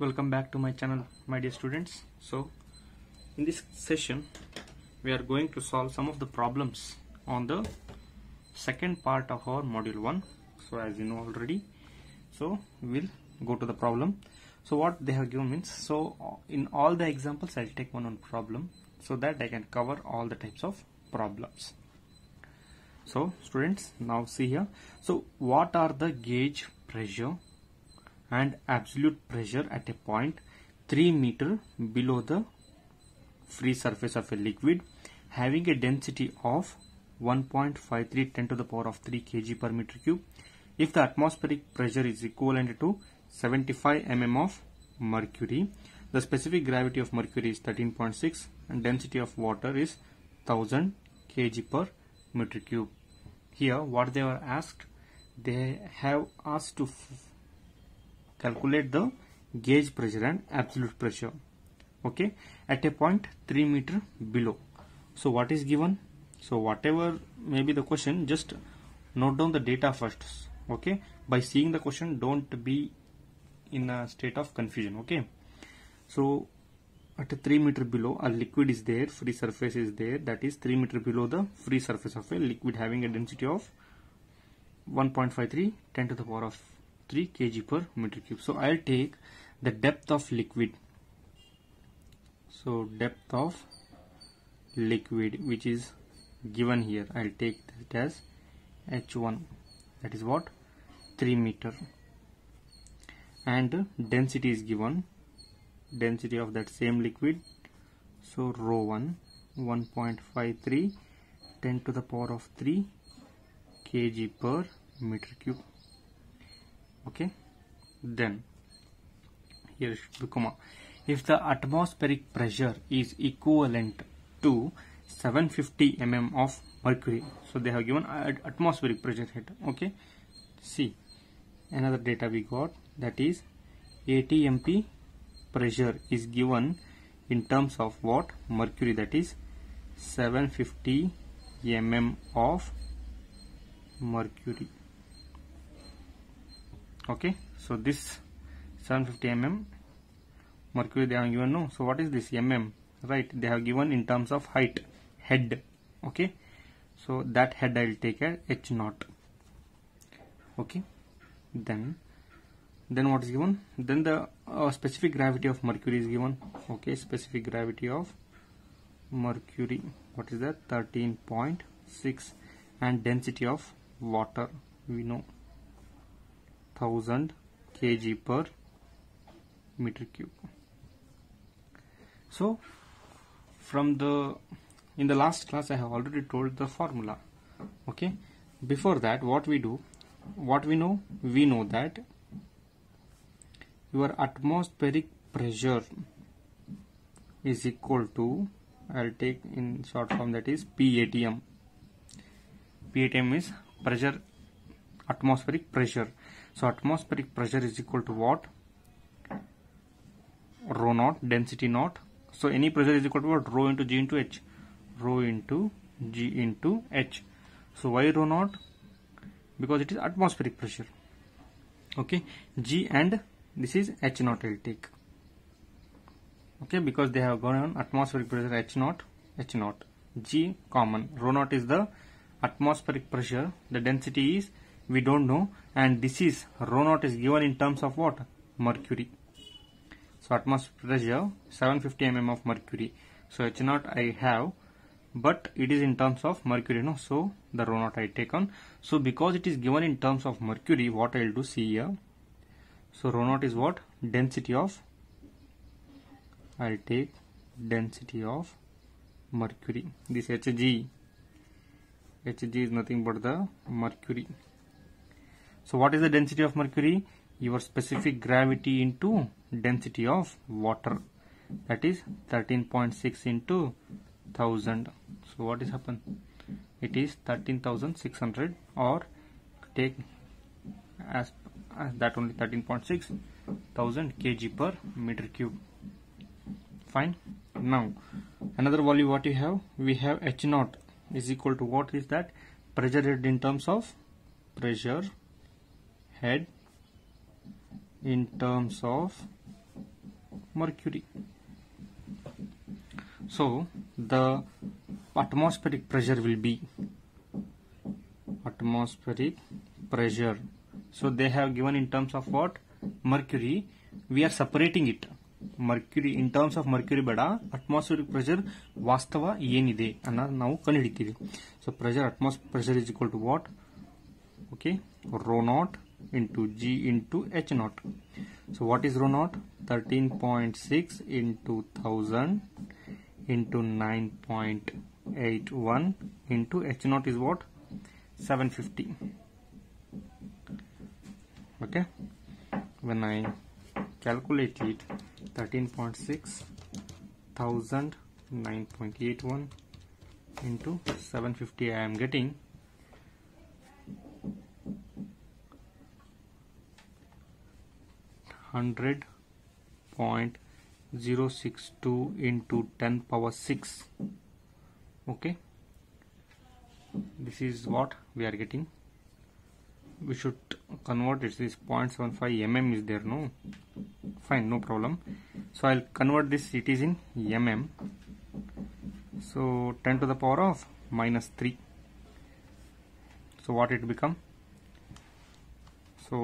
Welcome back to my channel, my dear students. So in this session we are going to solve some of the problems on the second part of our module 1. So as you know already, so we'll go to the problem. So what they have given means, so in all the examples I'll take one problem so that I can cover all the types of problems. So students, now see here, so what are the gauge pressure and absolute pressure at a point 3 meter below the free surface of a liquid having a density of 1.53 10 to the power of 3 kg per meter cube if the atmospheric pressure is equivalent to 75 mm of mercury, the specific gravity of mercury is 13.6 and density of water is 1000 kg per meter cube. Here what they were asked, they have asked to calculate the gauge pressure and absolute pressure, okay, at a point 3 meter below. So what is given? So whatever may be the question, just note down the data first, okay. By seeing the question, don't be in a state of confusion, okay. So at a 3 meter below, a liquid is there, free surface is there, that is 3 meter below the free surface of a liquid having a density of 1.53 10 to the power of 3 kg per meter cube. So I'll take the depth of liquid. So depth of liquid which is given here, I'll take it as H1, that is what, 3 meter, and density is given, density of that same liquid, so rho 1 1.53 10 to the power of 3 kg per meter cube, okay. Then here should be comma, if the atmospheric pressure is equivalent to 750 mm of mercury, so they have given atmospheric pressure here, okay. See, another data we got, that is ATMP pressure is given in terms of what, mercury, that is 750 mm of mercury, okay. So this 750 mm mercury they have given, no, so what is this, mm, right, they have given in terms of height, head, okay. So that head I will take as H0, okay. Then what is given, then the specific gravity of mercury is given, okay. Specific gravity of mercury, what is that, 13.6, and density of water we know 1000 kg per meter cube. So from in the last class I have already told the formula, okay. Before that, what we do, what we know that your atmospheric pressure is equal to, I'll take in short form, that is PATM. PATM is pressure, atmospheric pressure. So atmospheric pressure is equal to what, rho naught, density naught. So any pressure is equal to what, rho into G into H, rho into G into H. So why rho naught? Because it is atmospheric pressure, okay. G and this is H naught I will take, okay, because they have gone on atmospheric pressure H naught, G common, rho naught is the atmospheric pressure, the density is we don't know, and this is rho naught is given in terms of what, mercury. So atmospheric pressure 750 mm of mercury, so H naught I have, but it is in terms of mercury, no, so the rho naught I take on. So because it is given in terms of mercury, what I will do, see here, so rho naught is what, density of, I will take density of mercury, this Hg is nothing but the mercury. So what is the density of mercury? Your specific gravity into density of water, that is 13.6 into 1000. So what is happened? It is 13,600, or take as that only 13.6 1000 kg per meter cube. Fine. Now another value what you have, we have H0 is equal to, what is that, pressure head in terms of pressure head in terms of mercury. So the atmospheric pressure will be atmospheric pressure. So they have given in terms of what? Mercury. We are separating it. Mercury in terms of mercury ಬೇಡ, atmospheric pressure ವಾಸ್ತವ ಏನಿದೆ ಅನ್ನೋದು ನಾವು ಕಂಡುಹಿಡಿತೀವಿ. So pressure, atmospheric pressure is equal to what? Okay, rho naught into G into H naught. So what is rho naught? 13.6 into 1000 into 9.81 into H naught is what? 750. Okay, when I calculate it, 13.6 1000 9.81 into 750, I am getting 100.062 into 10 power 6. Okay, this is what we are getting. We should convert it. This 0.75 mm is there, no? Fine, no problem. So I'll convert this, it is in mm. So 10 to the power of -3. So what it become? So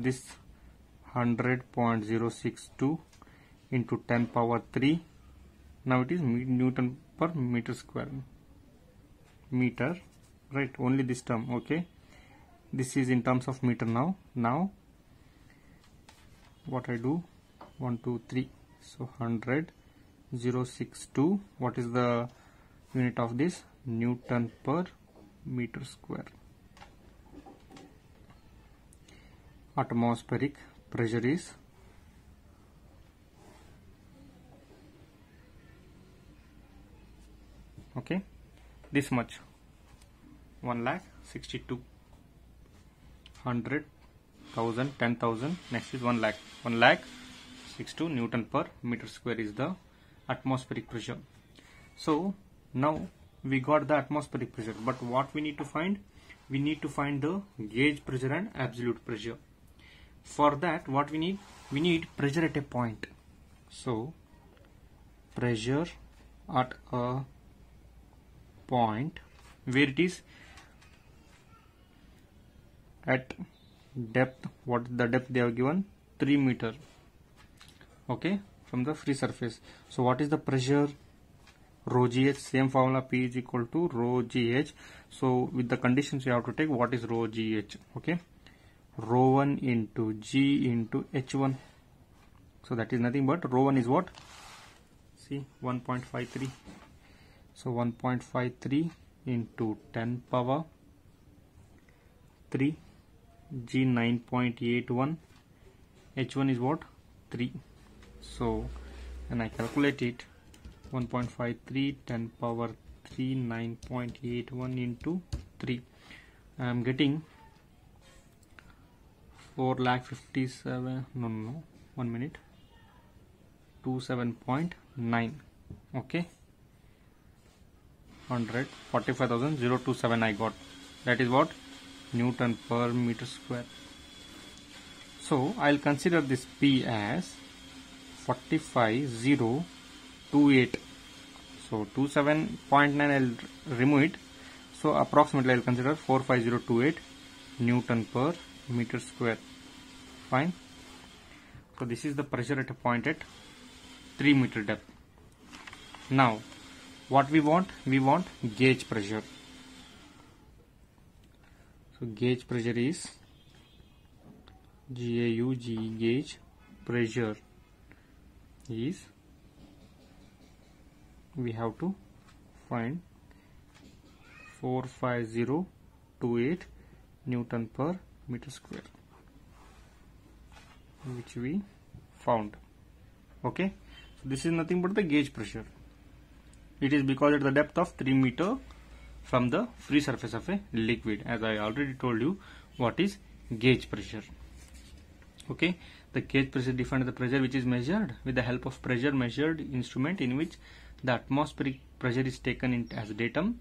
this 100.062 into 10 power 3. Now it is Newton per meter square. Meter, right? Only this term. Okay. This is in terms of meter now. Now what I do? 1 2 3. So 100.062. What is the unit of this? Newton per meter square. Atmospheric pressure is okay, this much, 1,62,000, 100,000, 10,000. Next is 1 lakh. 1,62 Newton per meter square is the atmospheric pressure. So now we got the atmospheric pressure, but what we need to find? We need to find the gauge pressure and absolute pressure. For that, what we need? We need pressure at a point. So pressure at a point where it is at depth. What is the depth they have given? 3 meter. Okay, from the free surface. So what is the pressure? Rho gh. Same formula, P is equal to rho gh. So with the conditions you have to take, what is rho gh? Okay, rho 1 into G into H1. So that is nothing but rho 1 is what? See, 1.53. So 1.53 into 10 power 3. G 9.81. H1 is what? 3. So when I calculate it, 1.53 10 power 3 9.81 into 3, I am getting 4,57,000. No, 1 minute. 27.9. Okay, 145,027 I got. That is what? Newton per meter square. So I'll consider this P as 45028. So 27.9 I'll remove it. So approximately I'll consider 45028 Newton per meter square. Fine. So this is the pressure at a point at 3 meter depth. Now what we want? We want gauge pressure. So gauge pressure is GAUG. Gauge pressure is, we have to find 45028 Newton per meter square, which we found. Okay, so this is nothing but the gauge pressure. It is because at the depth of 3 meter from the free surface of a liquid. As I already told you, what is gauge pressure. Okay, the gauge pressure defined the pressure which is measured with the help of pressure measured instrument, in which the atmospheric pressure is taken in as datum.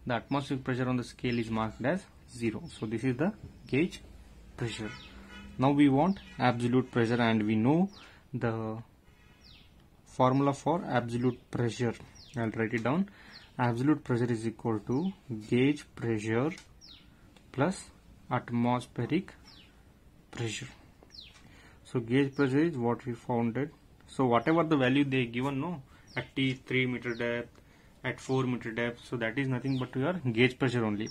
The atmospheric pressure on the scale is marked as 0. So this is the gauge pressure. Now we want absolute pressure, and we know the formula for absolute pressure. I'll write it down. Absolute pressure is equal to gauge pressure plus atmospheric pressure. So gauge pressure is what we founded. So whatever the value they given, no, at 3 meter depth, at 4 meter depth, so that is nothing but your gauge pressure only.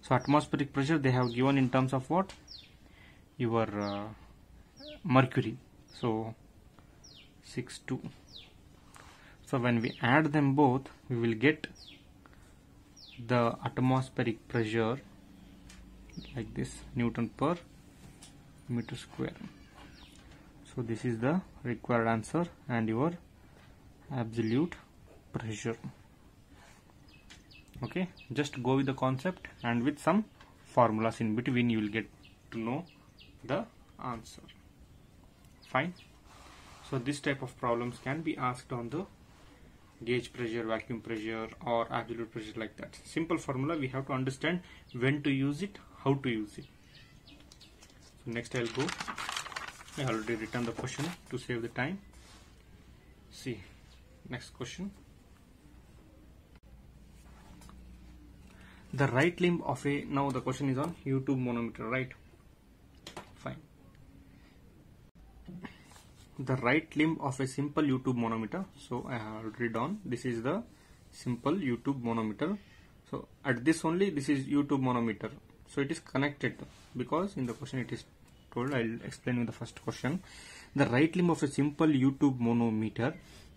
So atmospheric pressure they have given in terms of what? Your mercury. So 6.2. So when we add them both, we will get the atmospheric pressure like this, Newton per meter square. So this is the required answer and your absolute pressure. Okay, just go with the concept and with some formulas in between you will get to know the answer. Fine. So this type of problems can be asked on the gauge pressure, vacuum pressure or absolute pressure, like that. Simple formula, we have to understand when to use it, how to use it. So next I'll go. I already written the question to save the time. See, next question. The right limb of a, now the question is on U-tube manometer, right? Fine. The right limb of a simple U-tube manometer. So I have already done. This is the simple U-tube manometer. So at this only, this is U-tube manometer. So it is connected because in the question it is told. I'll explain you the first question. The right limb of a simple U-tube manometer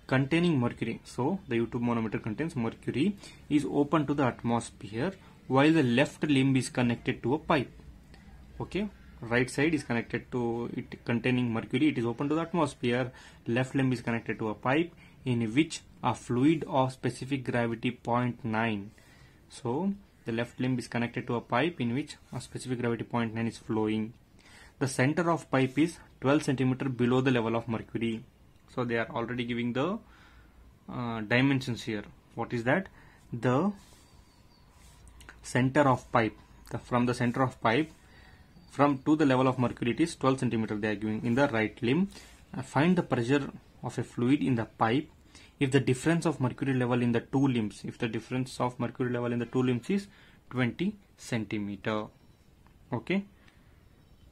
containing mercury. So the U-tube manometer contains mercury, is open to the atmosphere while the left limb is connected to a pipe. Okay, right side is connected to it containing mercury, it is open to the atmosphere. Left limb is connected to a pipe in which a fluid of specific gravity 0.9. So the left limb is connected to a pipe in which a specific gravity 0.9 is flowing. The center of pipe is 12 centimeter below the level of mercury. So they are already giving the dimensions here. What is that? The center of pipe, from the center of pipe from to the level of mercury, it is 12 centimeter they are giving in the right limb. Find the pressure of a fluid in the pipe if the difference of mercury level in the two limbs, if the difference of mercury level in the two limbs is 20 centimeter. Okay,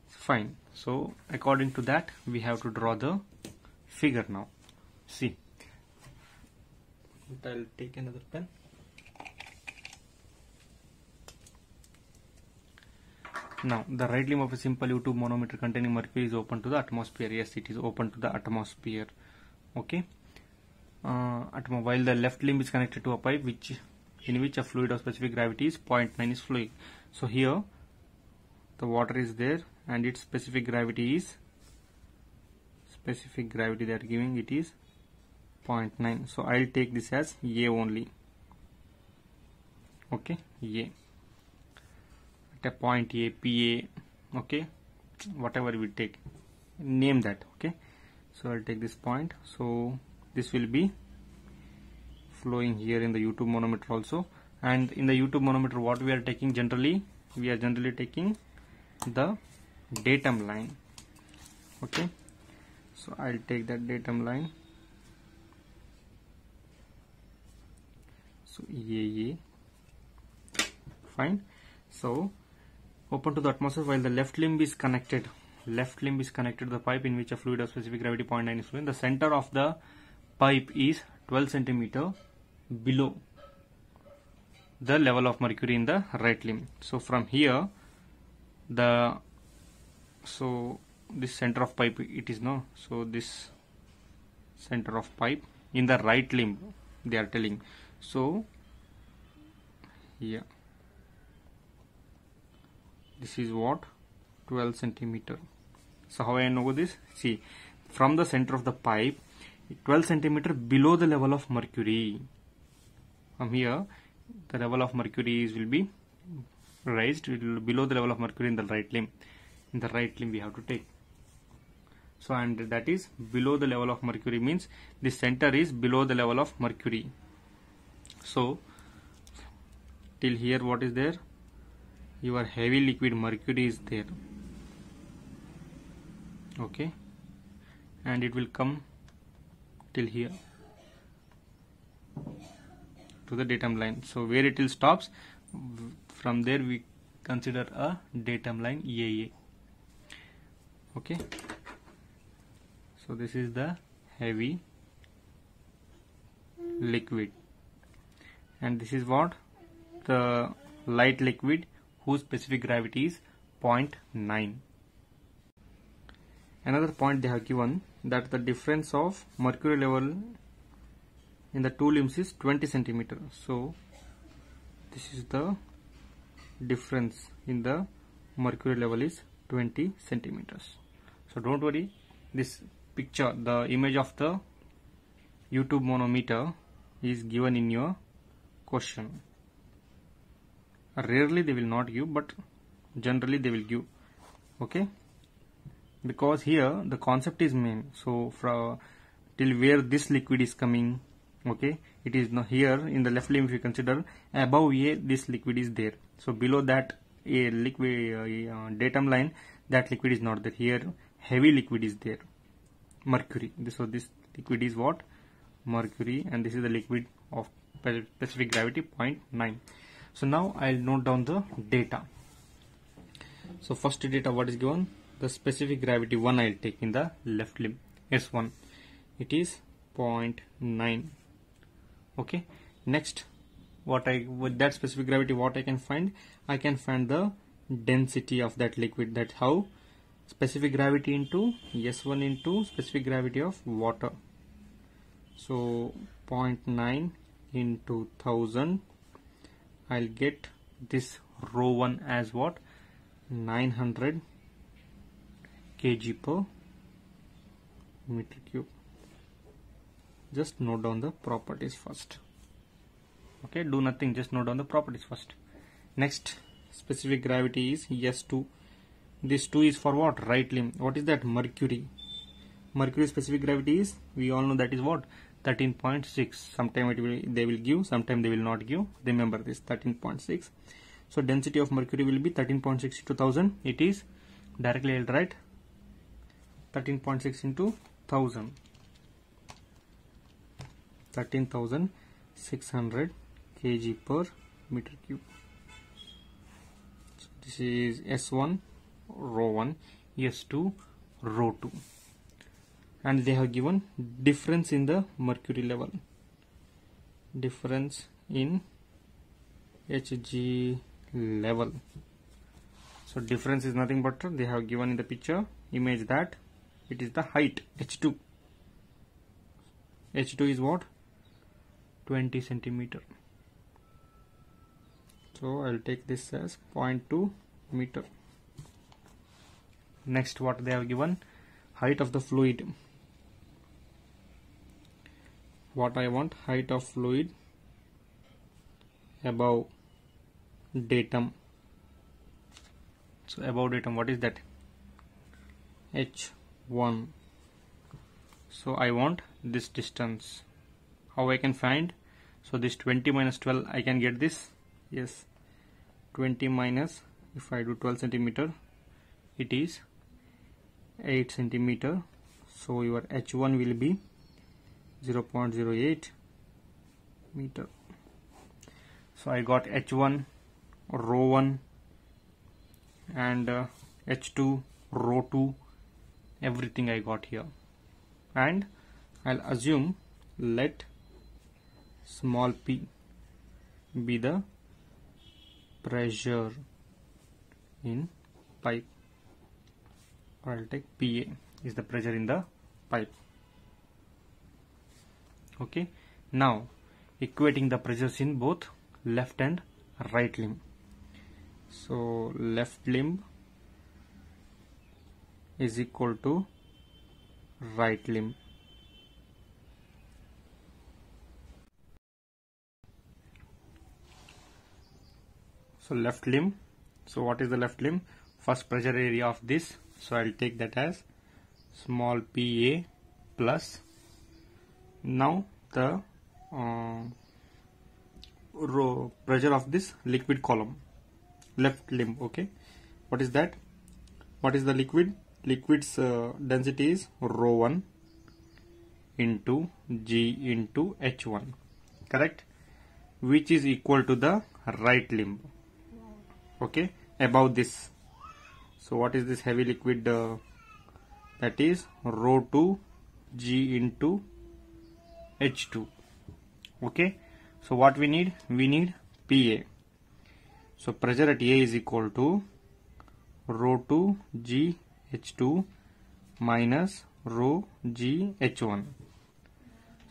fine. So according to that we have to draw the figure now. See, I'll take another pen. Now the right limb of a simple U-tube manometer containing mercury is open to the atmosphere. Yes, it is open to the atmosphere. Okay, while the left limb is connected to a pipe in which a fluid of specific gravity is 0.9 is flowing. So here the water is there and its specific gravity they are giving, it is 0.9. So I'll take this as A only. Okay, A at a point A, PA. Okay, whatever we take, name that. Okay, so I'll take this point. So this will be flowing here in the U-tube manometer also. And in the U-tube manometer, what we are taking generally, we are generally taking the datum line. Okay, so I'll take that datum line. So AA, fine. So open to the atmosphere while the left limb is connected to the pipe in which a fluid of specific gravity 0.9 is flowing. The center of the pipe is 12 centimeter below the level of mercury in the right limb. So from here this center of pipe, it is no, so this center of pipe in the right limb they are telling. So yeah, this is what, 12 centimeter. So how I know this? See, from the center of the pipe 12 centimeter below the level of mercury. From here the level of mercury will be raised below the level of mercury in the right limb. In the right limb we have to take. So and that is below the level of mercury means the center is below the level of mercury. So till here what is there? Your heavy liquid mercury is there. Okay, and it will come till here to the datum line. So where it will stops, from there we consider a datum line AA. Okay, so this is the heavy liquid, and this is what the light liquid whose specific gravity is 0.9. Another point they have given that the difference of mercury level in the two limbs is 20 centimeter. So this is the difference in the mercury level is 20 centimeters. So don't worry, this picture, the image of the YouTube manometer is given in your question. Rarely they will not give, but generally they will give. Okay, because here the concept is main. So from till where this liquid is coming, okay, it is not here in the left limb. If you consider above A, this liquid is there. So below that a liquid datum line, that liquid is not there. Here heavy liquid is there, mercury. So this liquid is what? Mercury, and this is the liquid of specific gravity 0.9. So now I'll note down the data. So first data what is given? The specific gravity 1 I'll take in the left limb, S1. It is 0.9. Okay. Next, with that specific gravity, what I can find? I can find the density of that liquid. That's how specific gravity into S1 into specific gravity of water. So 0.9 into 1000. I'll get this rho 1 as what? 900 kg per meter cube. Just note down the properties first. Okay, do nothing, just note down the properties first. Next, specific gravity is S2. This 2 is for what? Right limb. What is that? Mercury. Mercury specific gravity is, we all know that is what? 13.6. Sometime they will give, sometime they will not give. Remember this, 13.6. So density of mercury will be 13.6 into 1000. It is directly I'll write 13.6 into 1000. 13,600 kg per meter cube. So this is S1 rho 1, S2 rho 2, and they have given difference in the mercury level, difference in Hg level. So difference is nothing but they have given in the picture image that it is the height H2. H2 is what? 20 centimeter. So I'll take this as 0.2 meter. Next, what they have given? Height of the fluid. What I want? Height of fluid above datum. So above datum, what is that? H1. So I want this distance. How I can find? So this 20 minus 12, I can get this. Yes, 20 minus, if I do 12 centimeter, it is 8 centimeter. So your H1 will be 0.08 meter. So I got H1 rho 1 and H2 rho 2, everything I got here. And I'll assume let small p be the pressure in pipe, or I'll take PA is the pressure in the pipe. Okay, now equating the pressures in both left and right limb. So left limb is equal to right limb. So left limb, so what is the left limb? First pressure area of this, so I'll take that as small pa plus, now the pressure of this liquid column, left limb. Okay, what is that? What is the liquid? Liquid's density is rho 1, into G into H1, correct, which is equal to the right limb, okay, above this. So what is this heavy liquid? That is rho 2 G into H2, okay. So what we need? We need PA. So pressure at A is equal to rho 2 G H2 minus rho G H1.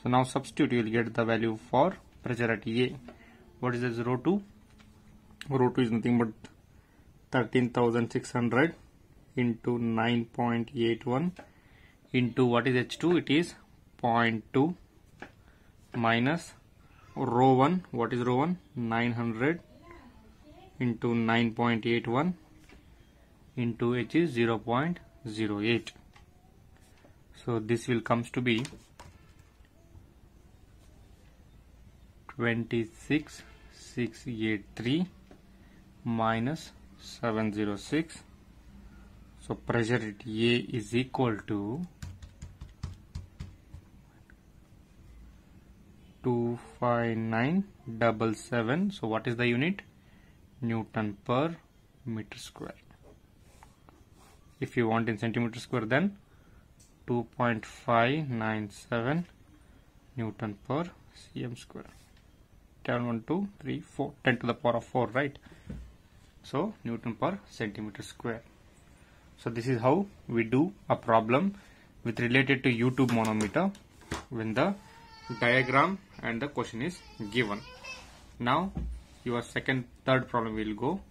So now substitute, you will get the value for pressure at A. What is this rho 2? Rho 2 is nothing but 13,600 into 9.81 into what is H2? It is 0.2 minus rho 1. What is rho 1? 900 into 9.81 into H is 0.08. So this will comes to be 26,683 minus 706. So pressure at A is equal to 25977. So what is the unit? Newton per meter square. If you want in centimeter square, then 2.597 Newton per cm square. 10 1 2 3 4 10 to the power of 4, right? So Newton per centimeter square. So this is how we do a problem with related to U-tube manometer when the diagram and the question is given. Now your third problem will go.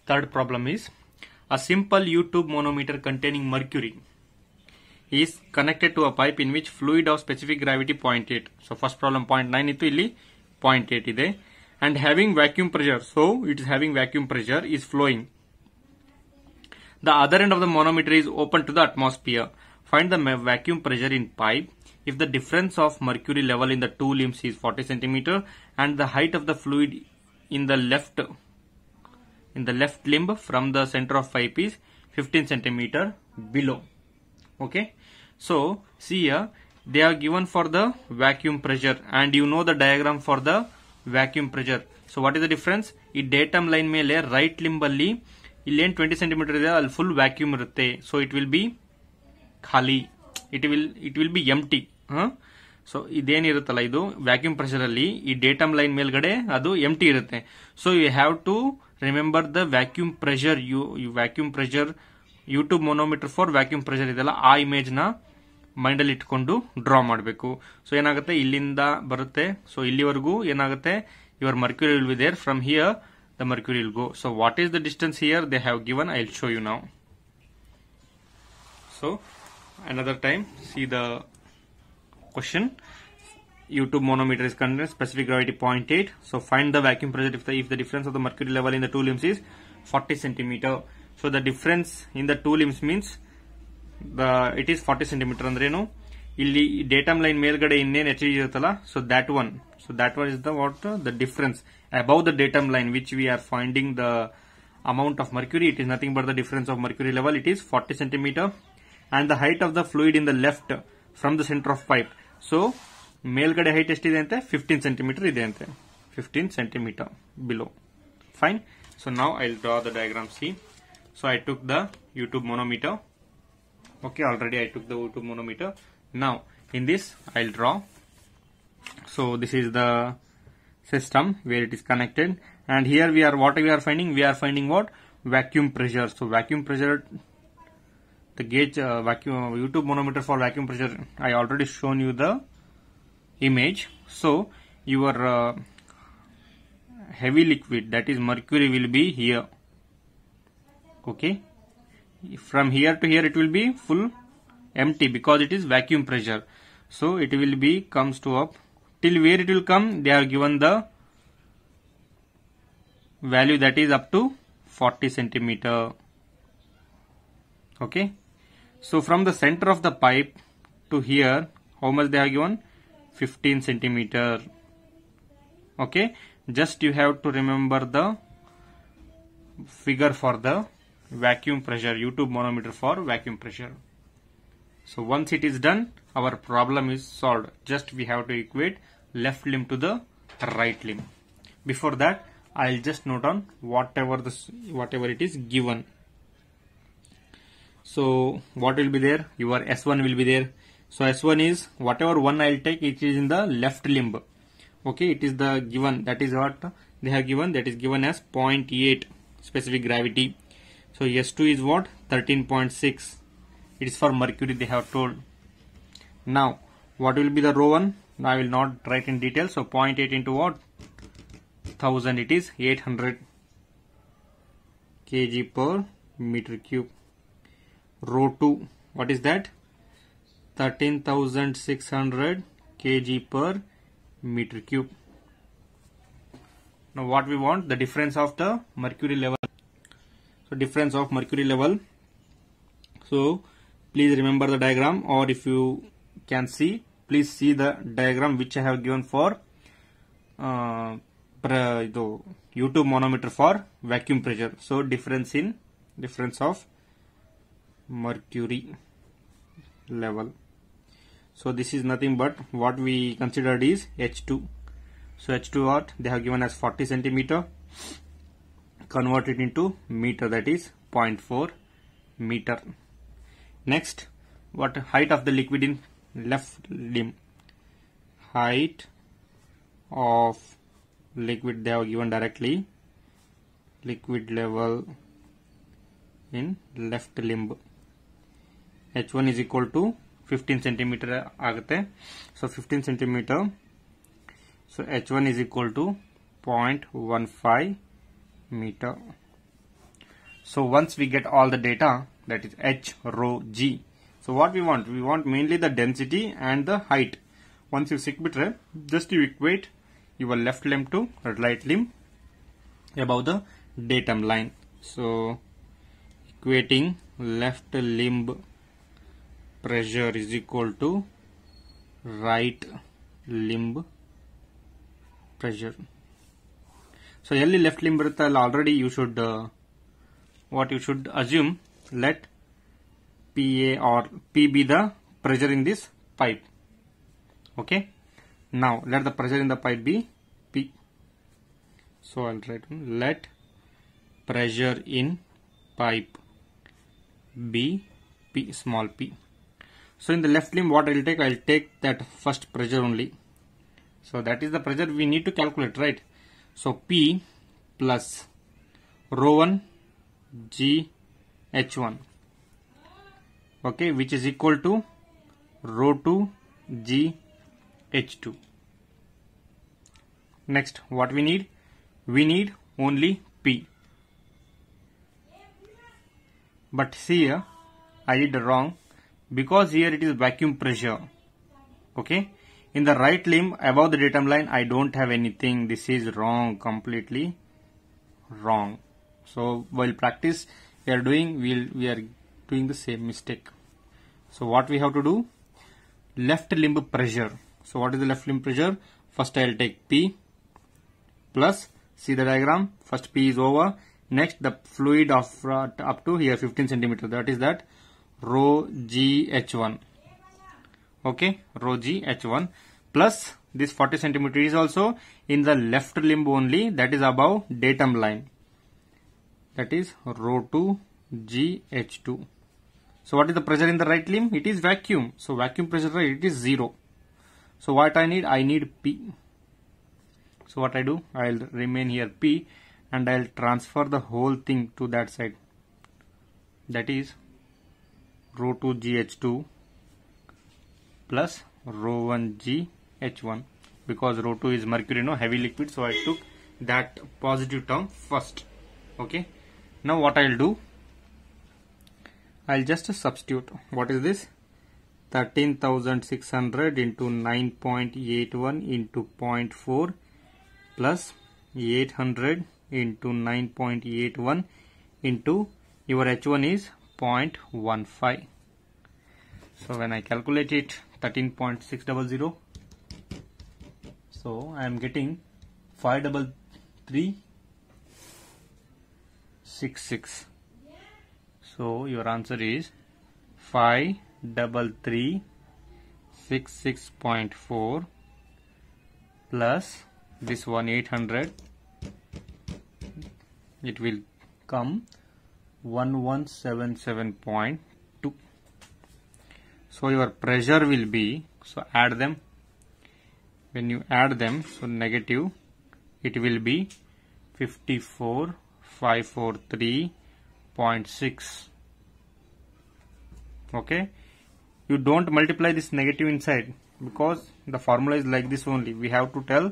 Third problem is a simple U-tube manometer containing mercury is connected to a pipe in which fluid of specific gravity 0.8. So first problem 0.9 ittu, illi 0.8 ide, and having vacuum pressure. So it is having vacuum pressure is flowing. The other end of the manometer is open to the atmosphere. Find the vacuum pressure in pipe if the difference of mercury level in the two limbs is 40 centimeter and the height of the fluid in the left limb from the center of pipe is 15 centimeter below. Okay, so see here they are given for the vacuum pressure and you know the diagram for the vacuum pressure. So what is the difference? ಈ datum line ಮೇಲೆ right limb ಅಲ್ಲಿ ಇಲ್ಲಿ ಏನು 20 cm ಇದೆ ಅಲ್ಲಿ full vacuum ಇರುತ್ತೆ. So it will be ಖಾಲಿ, it will be empty. So ಇದೇನಿರುತ್ತಲ್ಲ ಇದು ವ್ಯಾಕ್ಯೂಮ್ ಪ್ರೆಷರ್ ಅಲ್ಲಿ ಈ ಡೇಟಮ್ ಲೈನ್ ಮೇಲ್ಗಡೆ ಅದು ಎಂಟಿ ಇರುತ್ತೆ. So you have to remember the vacuum pressure. Vacuum pressure U tube manometer for vacuum pressure ಇದೆಲ್ಲ ಆ ಇಮೇಜ್ ನ ಮೈಂಡ್ ಅಲ್ಲಿ ಇಟ್ಕೊಂಡು ಡ್ರಾ ಮಾಡಬೇಕು. ಸೊ ಏನಾಗುತ್ತೆ ಇಲ್ಲಿಂದ ಬರುತ್ತೆ. ಸೊ ಇಲ್ಲಿವರೆಗೂ ಏನಾಗುತ್ತೆ your mercury will be there. From here the mercury will go. So what is the distance here they have given. I will show you now. So another time see the question. U-tube manometer is contains specific gravity 0.8. So find the vacuum pressure if the difference of the mercury level in the two limbs is 40 centimeter. So the difference in the two limbs means it is 40 centimeter. ಅಂದ್ರೇನು ಇಲ್ಲಿ datum line ಮೇಲ್ಗಡೆ ಇನ್ನೇನು H ಇರುತ್ತಲ್ಲ, so that one is the difference above the datum line which we are finding the amount of mercury. It is nothing but the difference of mercury level. It is 40 centimeter and the height of the fluid in the left from the center of pipe. So ಮೇಲ್ಗಡೆ height ಎಷ್ಟಿದೆ ಅಂತೆ 15 centimeter ಇದೆ ಅಂತೆ, 15 centimeter below. Fine. So now I'll draw the diagram. See, so I took the U-tube manometer. Okay, already I took the U-tube manometer. Now in this I'll draw. So this is the system where it is connected, and here we are finding what? Vacuum pressure. So vacuum pressure, the gauge vacuum U-tube manometer for vacuum pressure, I already shown you the image. So your heavy liquid, that is mercury, will be here. Okay, from here to here it will be full empty because it is vacuum pressure. So it will be comes to up till where it will come. They are given the value that is up to 40 centimeter. Okay, so from the center of the pipe to here, how much they are given? 15 centimeter. Okay, just you have to remember the figure for the vacuum pressure, U-tube manometer for vacuum pressure. So once it is done, our problem is solved. Just we have to equate left limb to the right limb. Before that, I'll just note on whatever it is given. So what will be there? Your S1 will be there. So S1 is whatever one I'll take, it is in the left limb. Okay, it is the given, that is what they have given, that is given as 0.8 specific gravity. So S2 is what? 13.6. It is for mercury, they have told. Now what will be the rho 1? I will not write in detail. So 0.8 into what? 1000, it is 800 kg per meter cube. Rho 2, what is that? 13,600 kg per meter cube. Now what we want? The difference of the mercury level. So difference of mercury level. So please remember the diagram, or if you can see, please see the diagram which I have given for the U2 manometer for vacuum pressure. So difference of mercury level. So this is nothing but what we considered is H2. So H2 what? They have given as 40 centimeter. Convert it into meter, that is 0.4 meter. Next, what height of the liquid in left limb? Height of liquid they have given directly. Liquid level in left limb. H1 is equal to 15 centimeter agate. So 15 centimeter. So H1 is equal to 0.15 meter. So once we get all the data, that is H, rho, G. So what we want? We want mainly the density and the height. Once you subtract, just you equate your left limb to right limb above the datum line. So equating left limb pressure is equal to right limb pressure. So early left limb already you should what you should assume, let PA or P be the pressure in this pipe. Okay. Now let the pressure in the pipe be P. So I'll write let pressure in pipe be P, small p. So in the left limb what I'll take that first pressure only. So that is the pressure we need to calculate, right? So P plus rho 1 G H1, okay, which is equal to rho 2 G H2. Next, what we need? We need only P. But see here, I did wrong, because here it is vacuum pressure. Okay. In the right limb above the datum line, I don't have anything. This is wrong, completely wrong. So while practice we are doing the same mistake. So what we have to do? Left limb pressure. So what is the left limb pressure? First I will take P plus, see the diagram, first P is over, next the fluid of up to here 15 centimeter, that is that rho G H1. Okay, rho G H1 plus this 40 centimeter is also in the left limb only, that is above datum line, that is rho 2 G H2. So what is the pressure in the right limb? It is vacuum. So vacuum pressure, right, it is 0. So what I need? I need P. So what I do? I will remain here P and I will transfer the whole thing to that side. That is rho 2 GH2 plus rho 1 GH1, because rho 2 is mercury, no, heavy liquid. So I took that positive term first. Okay. Now what I will do? I will just substitute. What is this? 13,600 into 9.81 into 0.4 plus 800 into 9.81 into your H1 is 0.15. So when I calculate it, 13.600. So I am getting 53366. So your answer is 5 3366.4 plus this one 800, it will come 1177.2. So your pressure will be, so add them, when you add them, so negative, it will be 54,543.6. okay, you don't multiply this negative inside because the formula is like this only. We have to tell,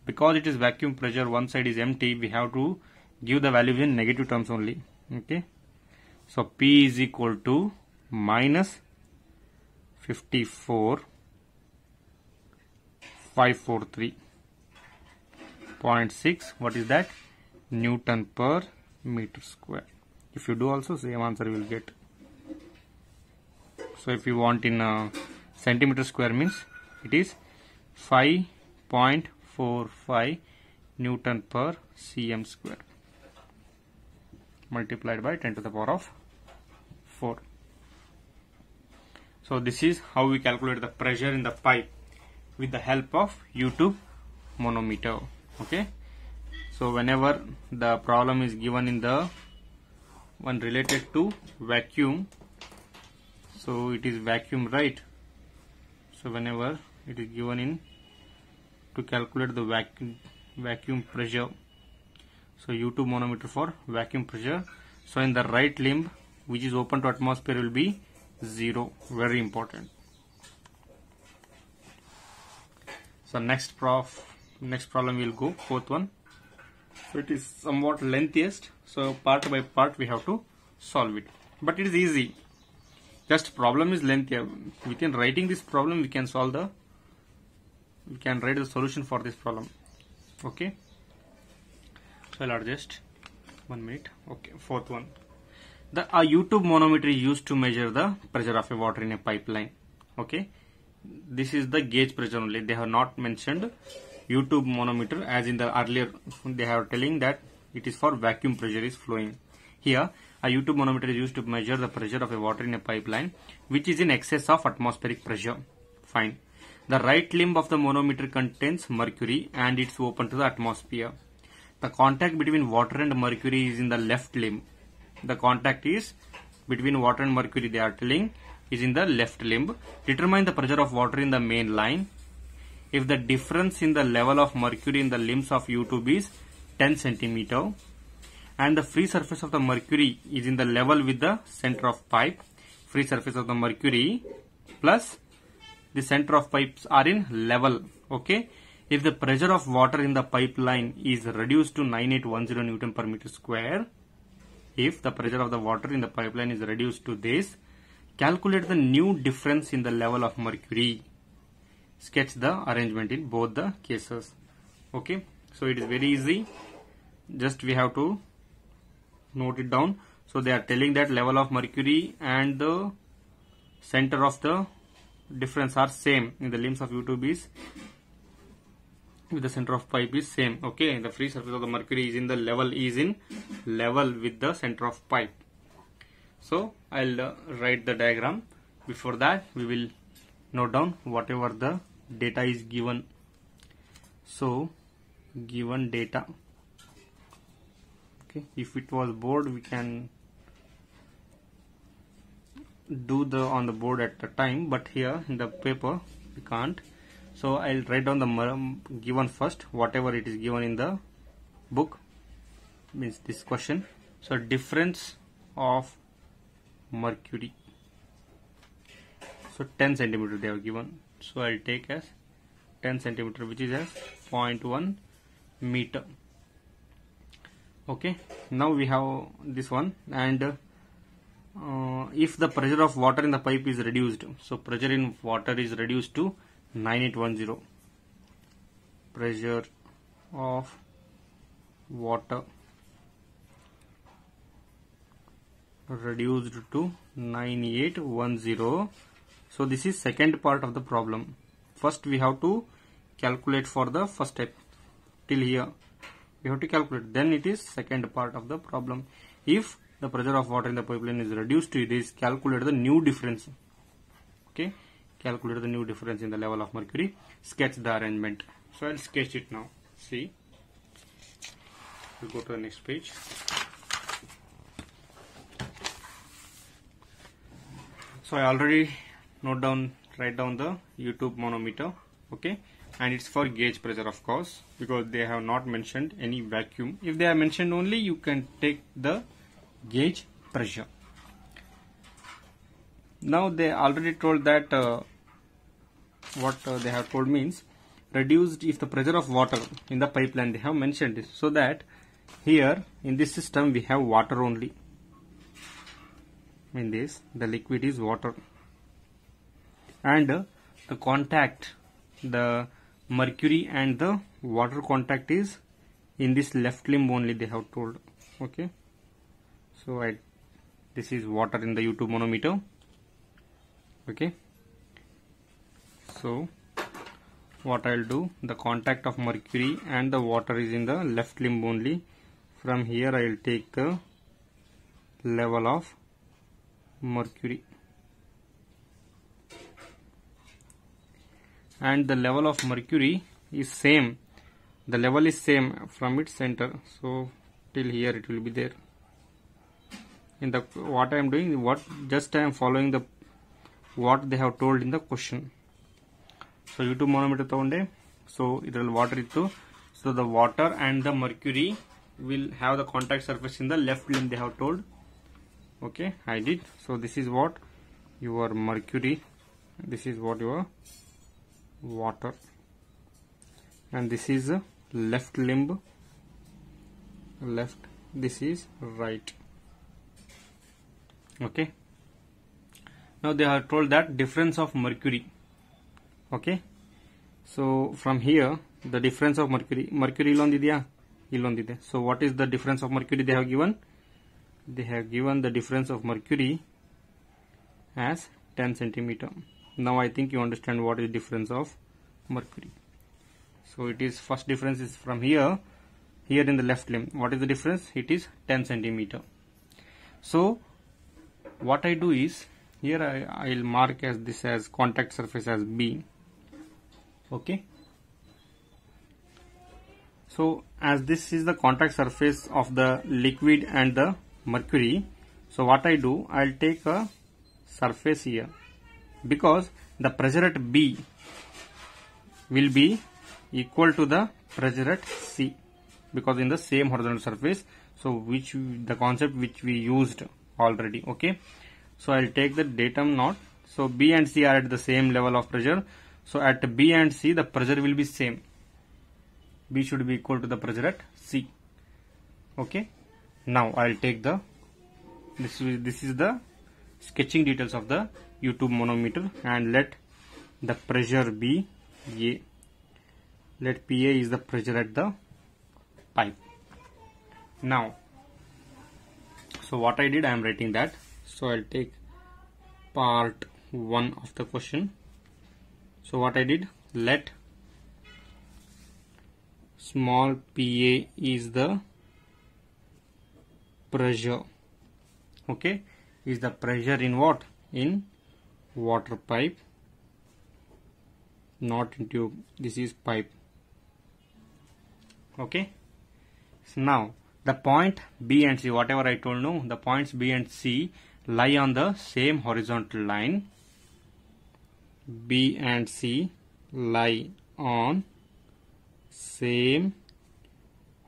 because it is vacuum pressure, one side is empty, we have to give the values in negative terms only. Okay, so P is equal to minus 54,543.6. what is that? Newton per meter square. If you do also, same answer you will get. So if you want in centimeter square, means it is 5.45 Newton per cm square multiplied by 10 to the power of 4. So this is how we calculate the pressure in the pipe with the help of U-tube manometer. Okay, so whenever the problem is given in the one related to vacuum, so it is vacuum, right? So whenever it is given in to calculate the vacuum pressure, so U-tube manometer for vacuum pressure, so in the right limb which is open to atmosphere will be 0, very important. So next problem will go, fourth one. So it is somewhat lengthiest, so part by part we have to solve it, but it is easy. Just problem is lengthy. Within writing this problem we can write the solution for this problem. Okay, so I'll adjust 1 minute. Okay, fourth one. A U-tube manometer is used to measure the pressure of a water in a pipeline. Okay, this is the gauge pressure only. They have not mentioned U-tube manometer as in the earlier. They are telling that it is for vacuum pressure is flowing. Here, a U-tube manometer is used to measure the pressure of a water in a pipeline which is in excess of atmospheric pressure. Fine. The right limb of the manometer contains mercury and it's open to the atmosphere. The contact between water and mercury is in the left limb. The contact is between water and mercury, they are telling, is in the left limb. Determine the pressure of water in the main line. If the difference in the level of mercury in the limbs of U-tube is 10 centimeter and the free surface of the mercury is in the level with the center of pipe, free surface of the mercury plus the center of pipes are in level. Okay, if the pressure of water in the pipeline is reduced to 9810 Newton per meter square, if the pressure of the water in the pipeline is reduced to this, calculate the new difference in the level of mercury. Sketch the arrangement in both the cases. Okay, so it is very easy. Just we have to note it down. So they are telling that level of mercury and the center of the difference are same in the limbs of U-tube is with the center of pipe is same. Okay, the free surface of the mercury is in the level with the center of pipe. So I'll write the diagram. Before that we will note down whatever the data is given. So given data. Okay, if it was board we can do the on the board at the time, but here in the paper we can't. So I'll write down the given first, whatever it is given in the book, means this question. So difference of mercury, so 10 centimeter they have given, so I'll take as 10 centimeter which is as 0.1 meter. Okay, now we have this one, and if the pressure of water in the pipe is reduced, so pressure in water is reduced to 9810, pressure of water reduced to 9810. So this is second part of the problem. First we have to calculate for the first step. Till here we have to calculate, then it is second part of the problem. If the pressure of water in the pipeline is reduced to this, calculate the new difference. Okay, calculate the new difference in the level of mercury. Sketch the arrangement. So I'll sketch it now. See, we'll go to the next page. So I already write down the YouTube manometer. Okay, and it's for gauge pressure, of course, because they have not mentioned any vacuum. If they have mentioned only, you can take the gauge pressure. Now they already told that what they have told means reduced if the pressure of water in the pipeline. They have mentioned this, so that here in this system we have water only. In this, the liquid is water, and the contact, the mercury and the water contact is in this left limb only, they have told. Okay, so this is water in the YouTube manometer. Okay, so what I'll do, the contact of mercury and the water is in the left limb only. From here I'll take the level of mercury, and the level of mercury is same, the level is same from its center, so till here it will be there. In the what I am doing, just I am following the what they have told in the question. So YouTube manometer ತಗೊಂಡೆ, so ಇದರಲ್ಲಿ water ಇತ್ತು, so the water and the mercury will have the contact surface in the left limb, they have told. Okay, I did. So this is what your mercury, this is what your water, and this is left limb, left, this is right. Okay, now they are told that difference of mercury. Okay, so from here the difference of mercury illondidya. So what is the difference of mercury they have given? They have given the difference of mercury as 10 centimeter. Now I think you understand what is difference of mercury. So it is, first difference is from here in the left limb. What is the difference? It is 10 centimeter. So what I do is, here I will mark as this as contact surface as B. Okay, so as this is the contact surface of the liquid and the mercury, so what I do, I'll take a surface here, because the pressure at B will be equal to the pressure at C, because in the same horizontal surface, so the concept which we used already. Okay, so I'll take the datum knot. So B and C are at the same level of pressure, so at B and C the pressure will be same. B should be equal to the pressure at C. Okay, now I'll take the this is the sketching details of the YouTube manometer, and let the pressure be A. Let PA is the pressure at the pipe. Now, so what I did, I am writing that. So I'll take part 1 of the question. So what I did, let small PA is the pressure. Okay, is the pressure in what? In water pipe, not in tube. This is pipe. Okay, so now the point B and C, whatever I told, no, the points B and C lie on the same horizontal line. B and C lie on same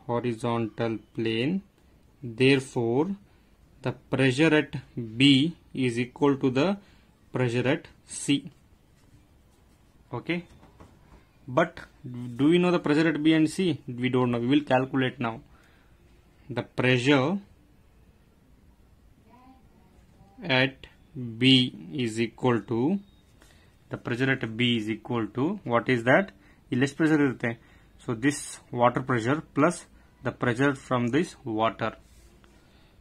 horizontal plane. Therefore, the pressure at B is equal to the pressure at C. Okay, but do we know the pressure at B and C? We don't know. We will calculate now. The pressure at B is equal to, the pressure at B is equal to, what is that? Less pressure irute. So this water pressure plus the pressure from this water.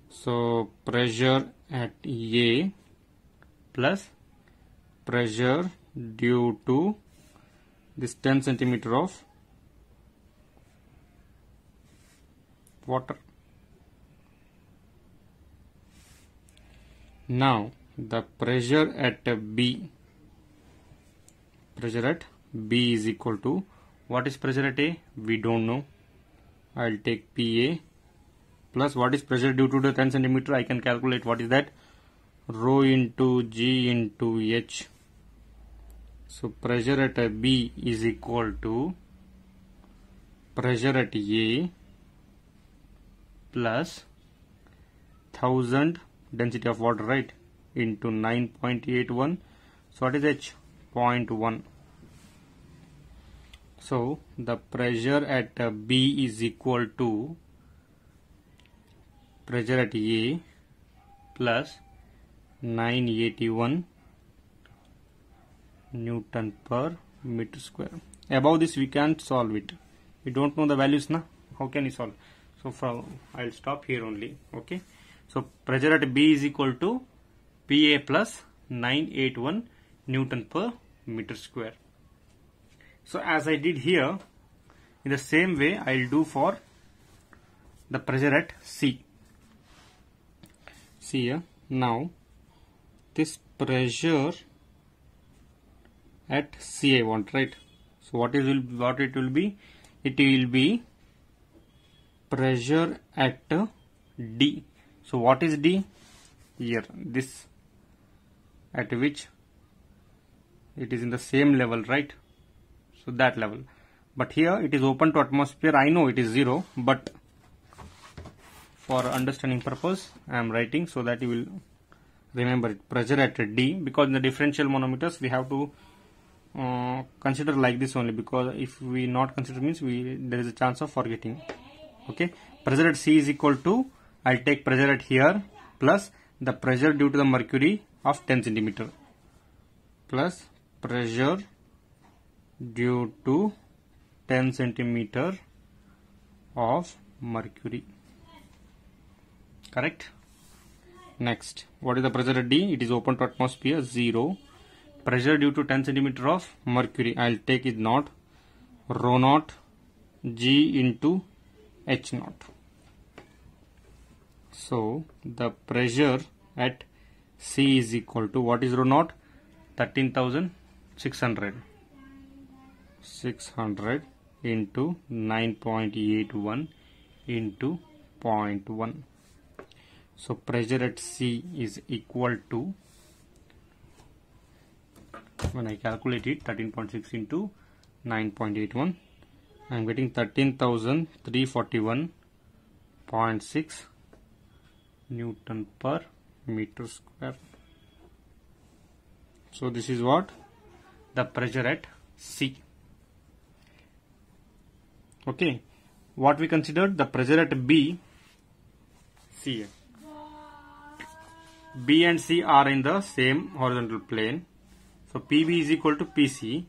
So pressure at A plus pressure due to this 10 centimeter of water. Now the pressure at B pressure at B is equal to, what is pressure at A? We don't know. I'll take PA plus what is pressure due to the 10 centimeter. I can calculate what is that, rho into G into H. So pressure at B is equal to pressure at A plus 1000 density of water, right, into 9.81. So what is H? 0.1. So the pressure at B is equal to pressure at A plus 981 Newton per meter square. Above this we can't solve it. We don't know the values, na? How can you solve? So I'll stop here only. Okay. So pressure at B is equal to PA plus 981 Newton per meter square. So as I did here, in the same way I'll do for the pressure at C. See here, now this pressure at C I want, right? So what it will be? It will be pressure at D. So what is D? Here, this, at which it is in the same level, right? So that level. But here it is open to atmosphere. I know it is 0, but for understanding purpose I am writing so that you will remember it. Pressure at D, because in the differential manometers we have to consider like this only, because if we not consider means there is a chance of forgetting. Okay, pressure at C is equal to, I'll take pressure at here plus the pressure due to the mercury of 10 centimeter plus pressure due to 10 centimeter of mercury. Correct? Next, what is the pressure at D? It is open to atmosphere, 0. Pressure due to 10 centimeter of mercury, I'll take it naught, rho naught G into H naught. So the pressure at C is equal to, what is rho naught? 13,600. 600 into 9.81 into 0.1. So pressure at C is equal to, when I calculate it, 13.6 into 9.81, I am getting 13,341.6 Newton per meter square. So this is what? The pressure at C. Okay. What we considered? The pressure at B. See here. B and C are in the same horizontal plane. So PB is equal to PC.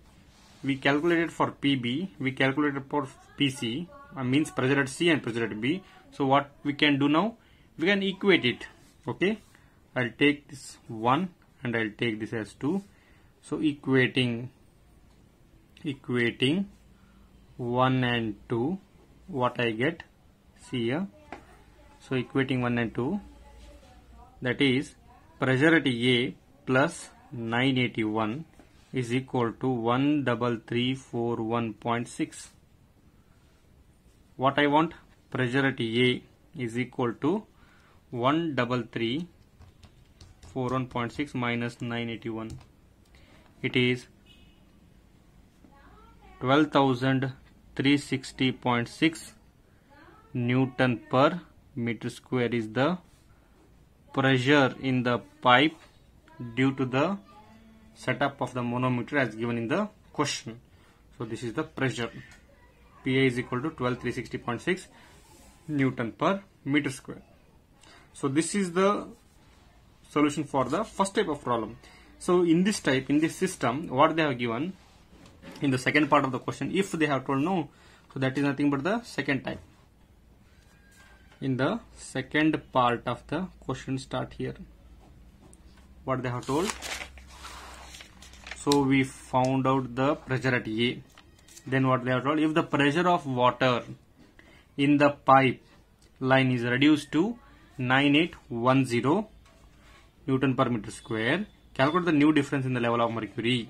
We calculated for PB. We calculated for PC. Means pressure at C and pressure at B. So what we can do now? We can equate it. Okay. I'll take this 1 and I'll take this as 2. So equating 1 and 2, what I get? See here. So equating 1 and 2, that is pressure at A plus 981 is equal to 13341.6. What I want? Pressure at A is equal to 13341.6 minus 981. It is 12,360.6 Newton per meter square is the pressure in the pipe due to the setup of the manometer as given in the question. So this is the pressure. PA is equal to 12,360.6 Newton per meter square. So this is the solution for the first type of problem. So in this type, in this system, what they have given in the second part of the question, if they have told no, so that is nothing but the second type. In the second part of the question, start here. What they have told? So we found out the pressure at A. Then what they have told? If the pressure of water in the pipe line is reduced to 9810 Newton per meter square, calculate the new difference in the level of mercury.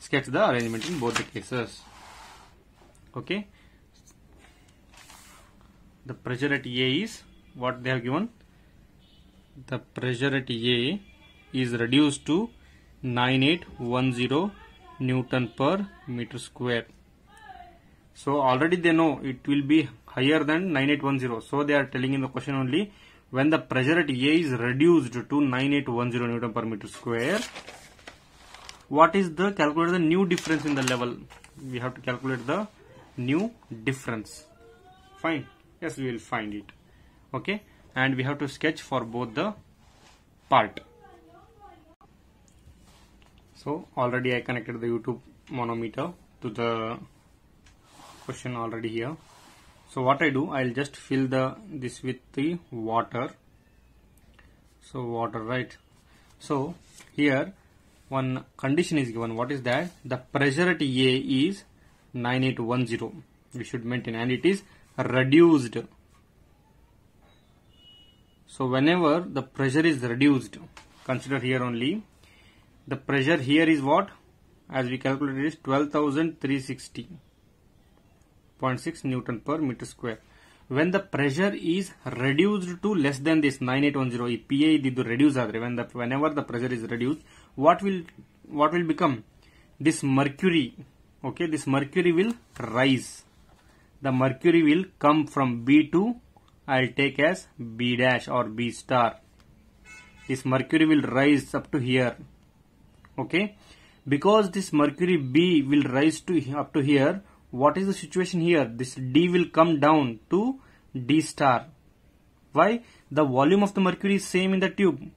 sketch the arrangement in both the cases. Okay. The pressure at A is what they have given. The pressure at A is reduced to 9810 Newton per meter square. So already they know it will be higher than 9810. So they are telling in the question only, when the pressure at A is reduced to 9810 Newton per meter square, what is the calculate the new difference in the level? We have to calculate the new difference. Fine. Yes, we will find it. Okay. And we have to sketch for both the part. So already I connected the YouTube manometer to the question already here. So what I do, I'll just fill this with the water. So water, right? So here one condition is given. What is that? The pressure at A is 9810. We should maintain, and it is reduced. So whenever the pressure is reduced, consider here only, the pressure here is what? As we calculated is 12,360.6 Newton per meter square. When the pressure is reduced to less than this 9810, PA ididu reduce adre, whenever the pressure is reduced, what will become? This mercury, okay, this mercury will rise. The mercury will come from B to, I'll take as B dash or B star. This mercury will rise up to here. Okay, because this mercury B will rise to up to here, what is the situation here? This D will come down to D star. Why? The volume of the mercury is same in the tube.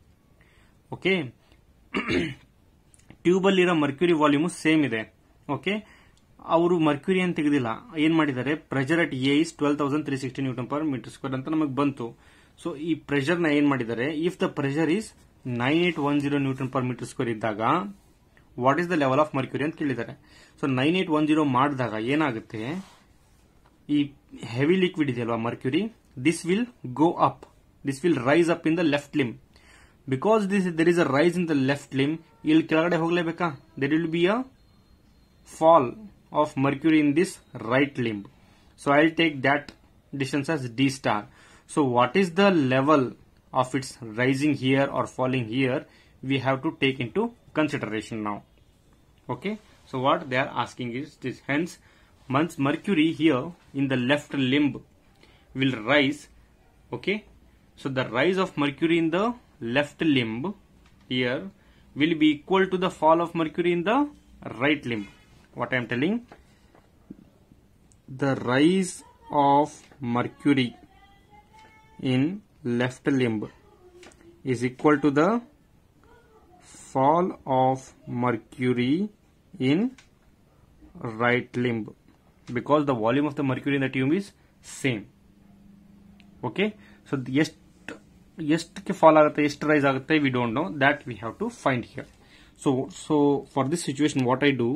Okay. Tube alira mercury volume same ide. Okay. ಅವರು mercury ಅಂತ ತೆಗೆದಿಲ್ಲ, ಏನ್ ಮಾಡಿದ್ದಾರೆ, pressure at A is 12,360 newton per metre square ಅಂತ ನಮಗೆ ಬಂತು. ಸೊ ಈ ಪ್ರೆಷರ್ ನ ಏನ್ ಮಾಡಿದ್ದಾರೆ, if the pressure is 9810 newton per metre square ಇದ್ದಾಗ what is the level of mercury ಅಂತ ಕೇಳಿದ್ದಾರೆ. ಸೊ 9810 ಮಾಡಿದಾಗ ಏನಾಗುತ್ತೆ, ಈ ಹೆವಿ ಲಿಕ್ವಿಡ್ ಇದೆಯಲ್ವಾ mercury, this will go up, this will rise up in the left limb. Because there is a rice in the left limb, ಇಲ್ಲಿ ಕೆಳಗಡೆ ಹೋಗ್ಲೇಬೇಕಾ, there will be a fall of mercury in this right limb. So I'll take that distance as D star. So what is the level of its rising here or falling here, we have to take into consideration now. Okay, so what they are asking is this. Hence mercury here in the left limb will rise. Okay, so the rise of mercury in the left limb here will be equal to the fall of mercury in the right limb. What I am telling, the rise of mercury in left limb is equal to the fall of mercury in right limb, because the volume of the mercury in the tube is same. Okay, so ಎಷ್ಟು fall ಆಗುತ್ತೆ, ಎಷ್ಟು rise ಆಗುತ್ತೆ, we don't know, that we have to find here. So for this situation what I do,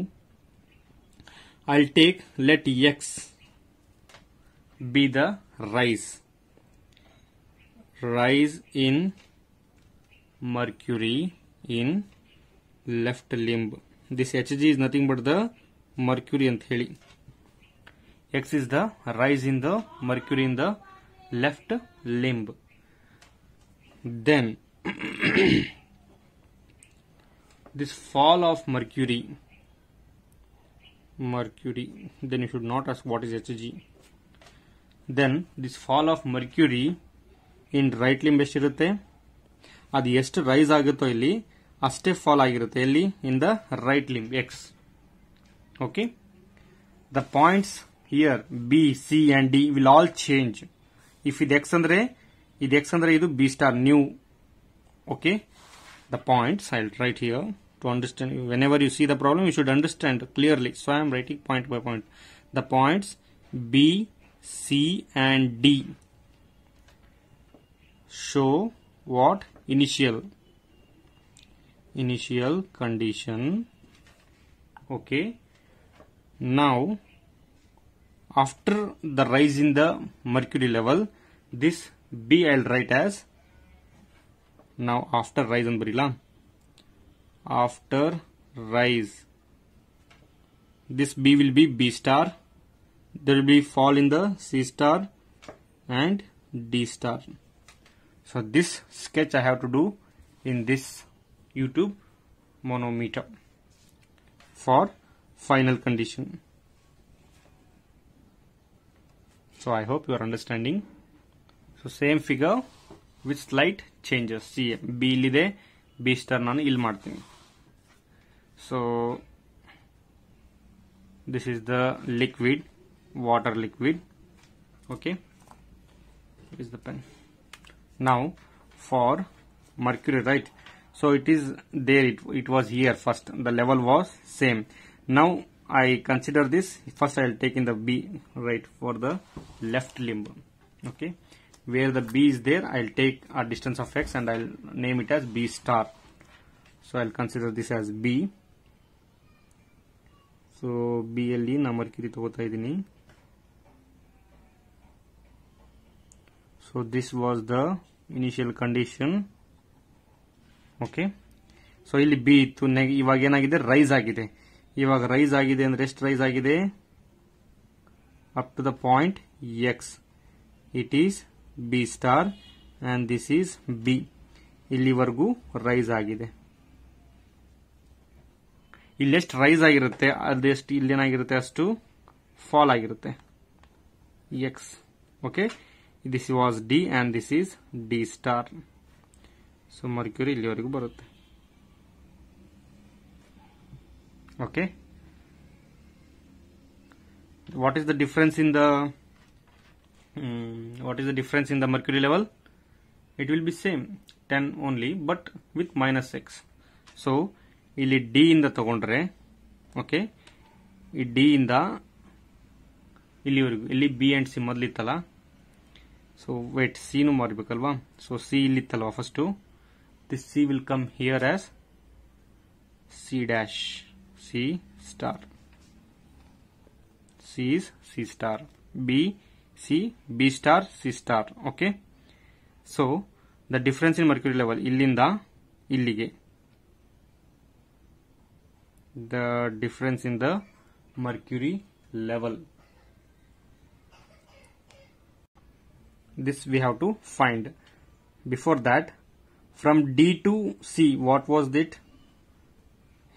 I'll take, let X be the rise in mercury in left limb. This Hg is nothing but the mercury ant heli. X is the rise in the mercury in the left limb. Then this fall of mercury, then you should not ask what is Hg. Then this fall of mercury in right limb ಎಷ್ಟಿರುತ್ತೆ, ಅದು ಎಷ್ಟು rice ಆಗುತ್ತೋ ಇಲ್ಲಿ ಅಷ್ಟೇ fall ಆಗಿರುತ್ತೆ, ಎಲ್ಲಿ, in the right limb X. Okay, the points here B, C and D will all change. If ಇದು X ಅಂದ್ರೆ ಇದು B star new. Okay, the points I'll write here to understand. Whenever you see the problem, you should understand clearly. So I am writing point by point. The points B, C and D show what? Initial condition. Okay, now after the rise in the mercury level, this B I'll write as, now after rise and barila, after rise this B will be B star, there will be fall in the C star and D star. So this sketch I have to do in this YouTube manometer for final condition. So I hope you are understanding. So same figure with slight changes. See, B illide, B star nanu ill martini. So this is the liquid, water liquid. Okay, here is the pen. Now for mercury, right? So it is there, it was here first, the level was same. Now I consider this, first I will take in the B, right, for the left limb. Okay, where the B is there, I will take a distance of X and I will name it as B star. So I will consider this as B. So B alli na mercury tagota idini. So this was the initial condition. Okay, so ಇಲ್ಲಿ B ಇತ್ತು, ಇವಾಗ ಏನಾಗಿದೆ, rice ಆಗಿದೆ. ಇವಾಗ rice ಆಗಿದೆ ಅಂದ್ರೆ ಎಷ್ಟು rise ಆಗಿದೆ? Up to the point X. It is B star and this is B. ಇಲ್ಲಿವರೆಗೂ ರೈಸ್ ಆಗಿದೆ. ಇಲ್ಲೆಷ್ಟು ರೈಸ್ ಆಗಿರುತ್ತೆ ಅದೆಷ್ಟು ಇಲ್ಲೇನಾಗಿರುತ್ತೆ ಅಷ್ಟು ಫಾಲ್ ಆಗಿರುತ್ತೆ X. Okay, this was D and this is D star. So mercury ಇಲ್ಲಿವರೆಗೂ ಬರುತ್ತೆ. Okay, what is the difference in the mercury level? It will be same 10 only, but with minus X. So ಇಲ್ಲಿ D ಇಂದ ತಗೊಂಡ್ರೆ, okay, ಈ D ಇಂದ ಇಲ್ಲಿವರೆಗೂ, ಇಲ್ಲಿ B and C ಮೊದಲಿತ್ತಲ್ಲ. So wait, C ನು ಮಾಡಬೇಕಲ್ವಾ? So C ಇಲ್ಲಿತ್ತಲ್ವಾ first, this C will come here as C dash, C star. C is C star, B, C, B star, C star. Okay, so the difference in mercury level illinda illige, the difference in the mercury level, this we have to find. Before that, from D to C, what was it?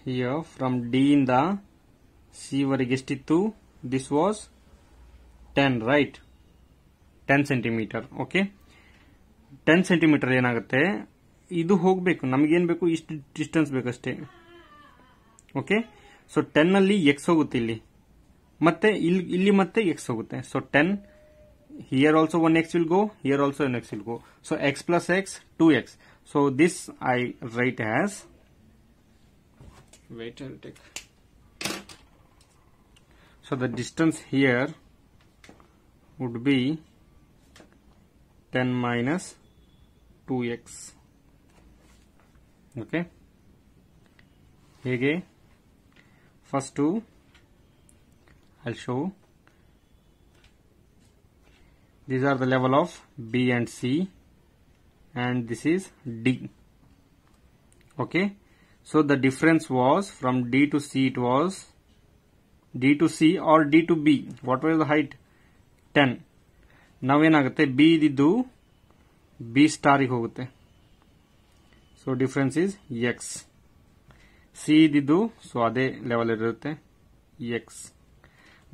Here from D in the C ವರೆಗೆ ಎಷ್ಟಿತ್ತು? This was 10, right? 10 centimetre. Okay, 10 centimetre ಏನಾಗುತ್ತೆ, ಇದು ಹೋಗಬೇಕು, ನಮಗೇನು ಬೇಕು, ಇಷ್ಟು distance ಬೇಕಷ್ಟೇ. Okay, so 10 ಅಲ್ಲಿ X ಹೋಗುತ್ತೆ, ಇಲ್ಲಿ ಮತ್ತೆ ಇಲ್ಲಿ ಮತ್ತೆ X ಹೋಗುತ್ತೆ. So 10, here also one X will go, here also an X will go. So X plus X, 2X. So this I write as, wait, I'll take. So the distance here would be 10 minus 2X. Okay, hege first two I'll show. These are the level of B and C, and this is D. Okay, so the difference was from D to C, it was D to C or D to B. What was the height? 10. Now ಏನಾಗುತ್ತೆ, B ಇದ್ದು B star ಗೆ ಹೋಗುತ್ತೆ. So difference is X. C ಇದ್ದು so ಅದೇ level ಇರುತ್ತೆ X.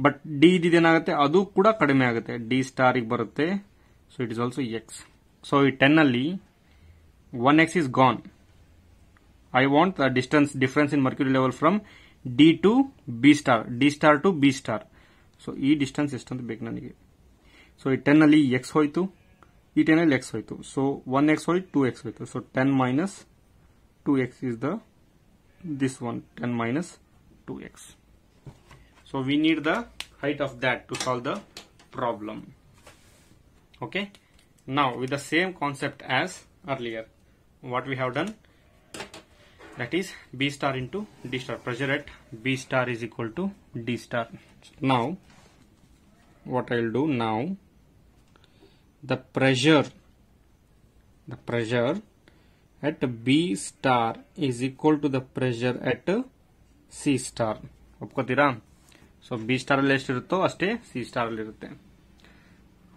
But D ಇದ್ದು ಏನಾಗುತ್ತೆ, ಅದು ಕೂಡ ಕಡಿಮೆ ಆಗುತ್ತೆ, D star ಗೆ ಬರುತ್ತೆ. So it is also X. So ಈ 10 ಅಲ್ಲಿ 1X is gone. I want the difference in mercury level from D to B star, D star to B star. So ಈ ಡಿಸ್ಟೆನ್ಸ್ ಎಷ್ಟಂತ ಬೇಕು ನನಗೆ. ಸೊ ಈ 10 ಅಲ್ಲಿ X ಹೋಯ್ತು, ಈ 10 ಅಲ್ಲಿ X ಹೋಯ್ತು. ಸೊ 1X ಹೋಯ್ತು, 2X ಹೋಯ್ತು. So 10 minus 2X is this one, 10 minus 2X. So we need the height of that to solve the problem. Okay, now with the same concept as earlier, what we have done, that is B star into D star. Pressure at B star is equal to D star. Now what I will do now, the pressure at B star is equal to the pressure at C star. ಒಪ್ಕೋತೀರಾ? So B star ಅಲ್ಲಿ ಎಷ್ಟಿರುತ್ತೋ ಅಷ್ಟೇ C star ಅಲ್ಲಿ ಇರುತ್ತೆ.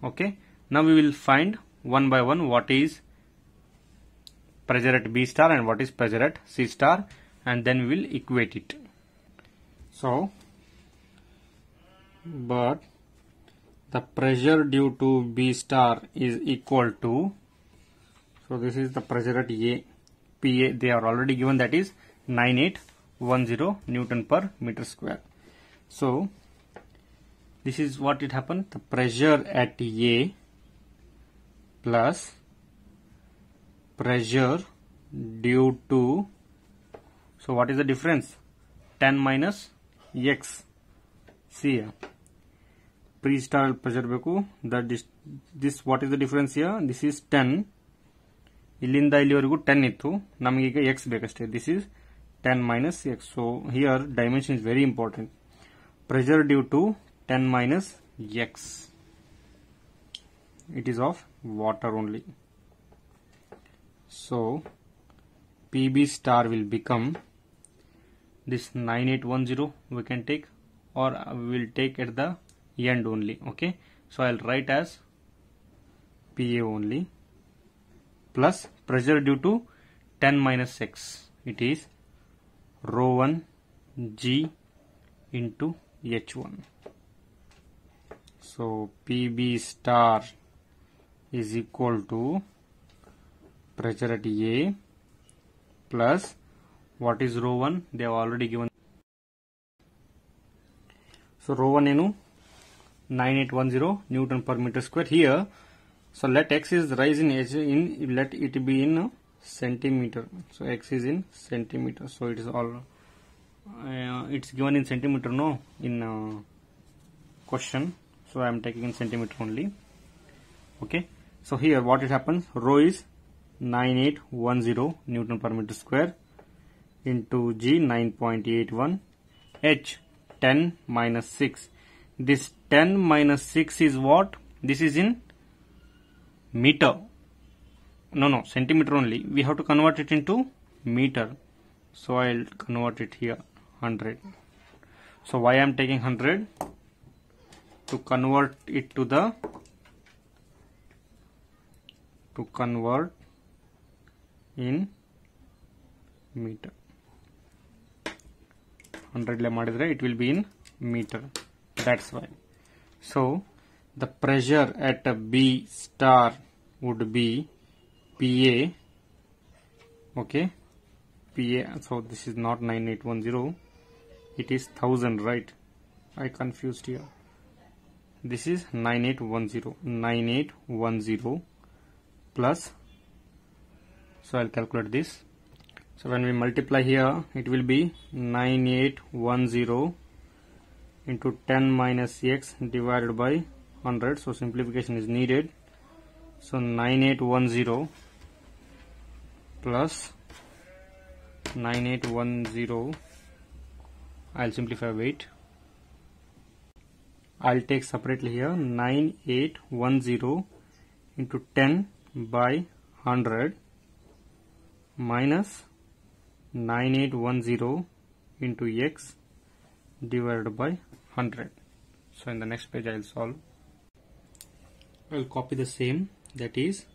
Okay, ನಾವು we will find one by one what is pressure at B star and what is pressure at C star, and then we will equate it. So, but the pressure due to B star is equal to, so this is the pressure at A, PA, they are already given, that is 9810 Newton per meter square. So, this is what it happened, the pressure at A plus pressure due to, so what is the difference, 10 minus x. See here, pre-star pressure beku, that this what is the difference here, this is 10, illinda illivaregu 10 ittu, namage ಈಗ x ಬೇಕಷ್ಟೇ, this is 10 minus x. So here dimension is very important. Pressure due to 10 minus x, it is of water only. So PB star will become this 9810 we can take, or we will take at the end only. Okay, so I'll write as PA only plus pressure due to 10 minus x, it is rho 1 G into H1. So PB star is equal to pressure at A plus what is rho 1, they have already given. So rho 1 enu 9810 Newton per meter square here. So let x is rise in let it be in centimeter. So x is in centimeter. So it is all it's given in centimeter, no, in question. So I am taking in centimeter only. Okay. So here what it happens, rho is 9810 Newton per meter square into G 9.81, H 10 minus 6. This 10 minus 6 is what? This is in meter. No, centimeter only. We have to convert it into meter. So I'll convert it here 100. So why I am taking 100? To convert it to the in meter. 100 le madidre it will be in meter, that's why. So the pressure at a B star would be PA. Okay, PA, so this is not 9810, it is 1000, right? I confused here. This is 9810 plus, so I'll calculate this. So when we multiply here, it will be 9810 into 10 minus x divided by 100. So simplification is needed. So 9810 plus 9810, I'll simplify, wait. I'll take separately here 9810 into 10 by 100 minus 9810 into x divided by 100. So in the next page I'll solve. I'll copy the same, that is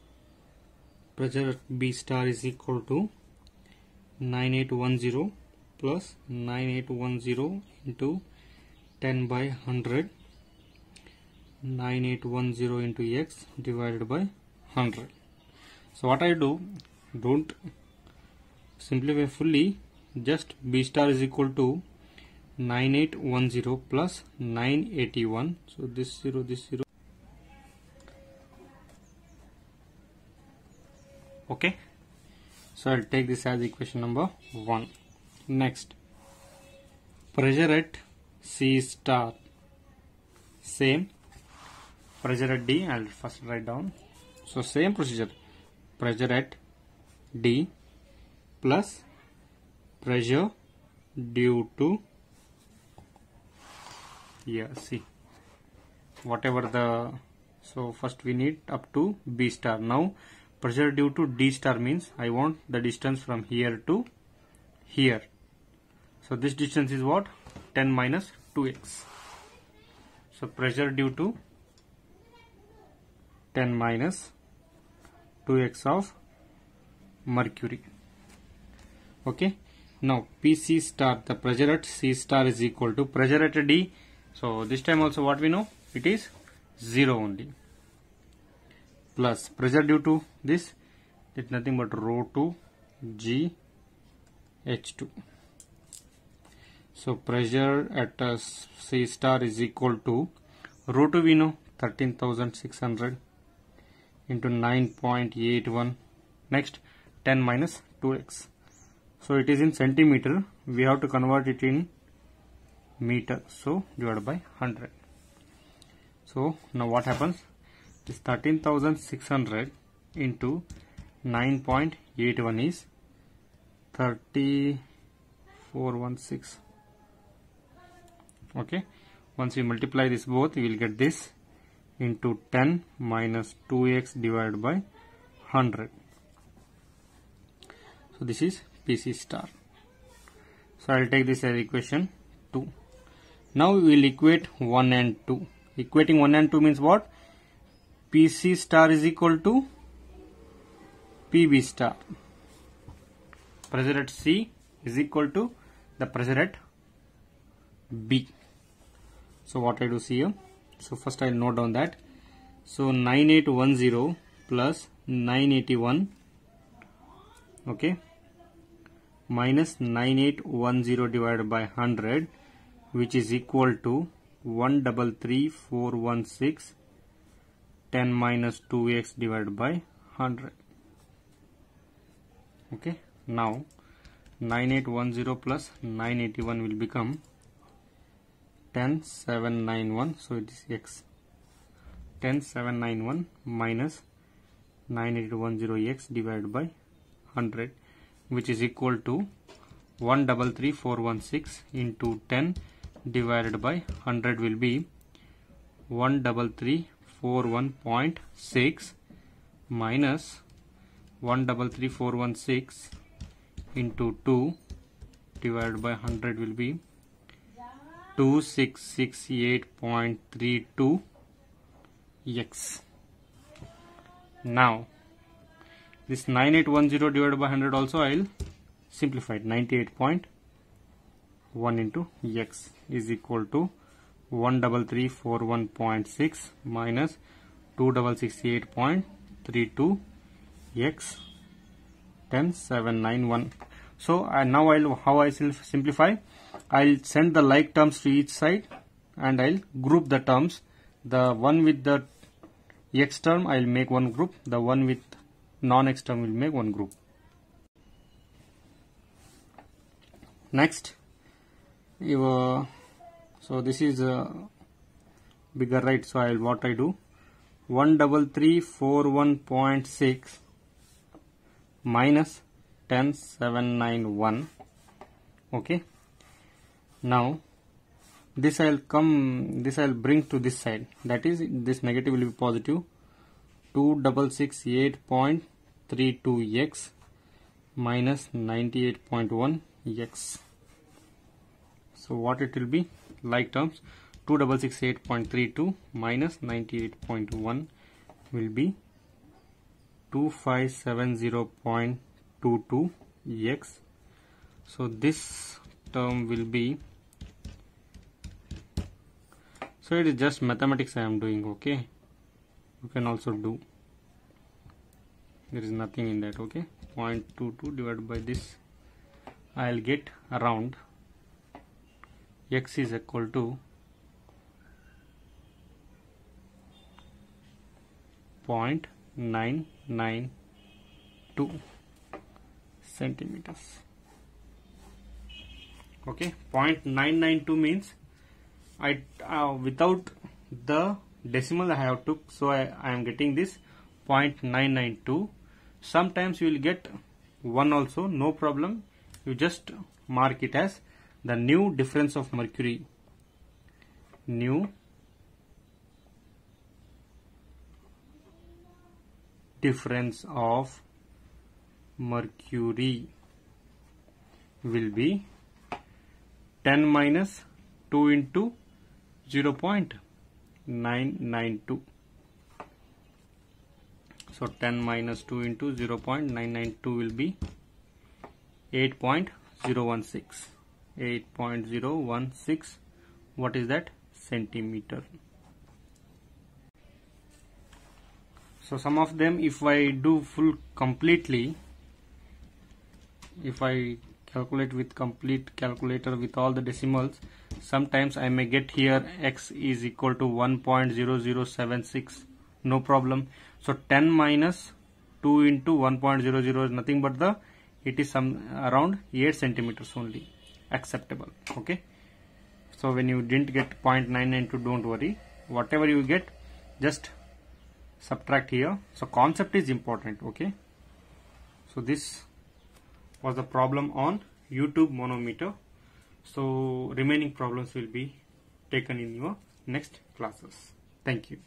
pressure at B star is equal to 9810 plus 9810 into 10 by 100, 9810 into x divided by 100. So what I do, don't simplify fully, just B star is equal to 9810 plus 981. So this 0, this 0. Okay, so I'll take this as equation number 1. Next, pressure at C star, same. Pressure at D, I'll first write down. So same procedure, pressure at D plus pressure due to, yeah, see, whatever the, so first we need up to B star. Now pressure due to D star means I want the distance from here to here. So this distance is what? 10 minus 2x. So pressure due to 10 minus 2x of mercury. Okay. Now PC star, the pressure at C star is equal to pressure at D. So this time also what we know, it is 0 only, plus pressure due to this, it's nothing but rho 2 G H2. So pressure at C star is equal to rho 2 we know 13,600 into 9.81. Next 10 minus 2x. So it is in centimeter. We have to convert it in meter. So divided by 100. So now what happens? This 13,600 into 9.81 is 3416. Okay. Once we multiply this both, we will get this into 10 minus 2x divided by 100. So this is PC star. So I will take this as equation 2. Now we will equate 1 and 2. Equating 1 and 2 means what? PC star is equal to PB star. Pressure at C is equal to the pressure at B. So what I do see here? So first I will note down that. So 9810 plus 981, okay, minus 9810 divided by 100, which is equal to 133,416, 10 minus 2x divided by 100. Okay, now 9810 plus 981 will become 10791. So it is x. 10791 minus 9810x divided by 100, which is equal to 133,416 into 10 divided by 100 will be 133,416 minus 133,416 into 2 divided by 100 will be 2668.32 x. Now this 9810 divided by 100 also I will simplify it. 98.1 into x is equal to 13341.6 minus 2668.32 x 10791. So now how I will simplify? I'll send the like terms to each side and I'll group the terms. The one with the x term I'll make one group, the one with non-x term will make one group. Next, so this is bigger, right? So what I do, 13341.6 minus 10791. Okay. Now this I'll bring to this side, that is this negative will be positive. 2668.32 x minus 98.1 x. So what it will be? Like terms, 2668.32 minus 98.1 will be 2570.22 x. So this term will be, so it is just mathematics I am doing, okay. You can also do, there is nothing in that, okay. 0.22 divided by this, I will get around x is equal to 0.992 centimeters. Okay, 0.992 means I without the decimal I have took, so I am getting this 0.992. Sometimes you will get 1 also, no problem. You just mark it as the new difference of mercury. New difference of mercury will be 10 minus 2 into 0.992. So 10 minus 2 into 0.992 will be 8.016. 8.016. What is that? Centimeter. So some of them, if I do full completely, if I calculate with complete calculator with all the decimals, sometimes I may get here x is equal to 1.0076. No problem. So 10 minus 2 into 1.00 is nothing but it is some around 8 centimeters only. Acceptable. Okay. So when you didn't get 0.992, don't worry. Whatever you get, just subtract here. So concept is important. Okay. So this was the problem on YouTube manometer. So remaining problems will be taken in your next classes. Thank you.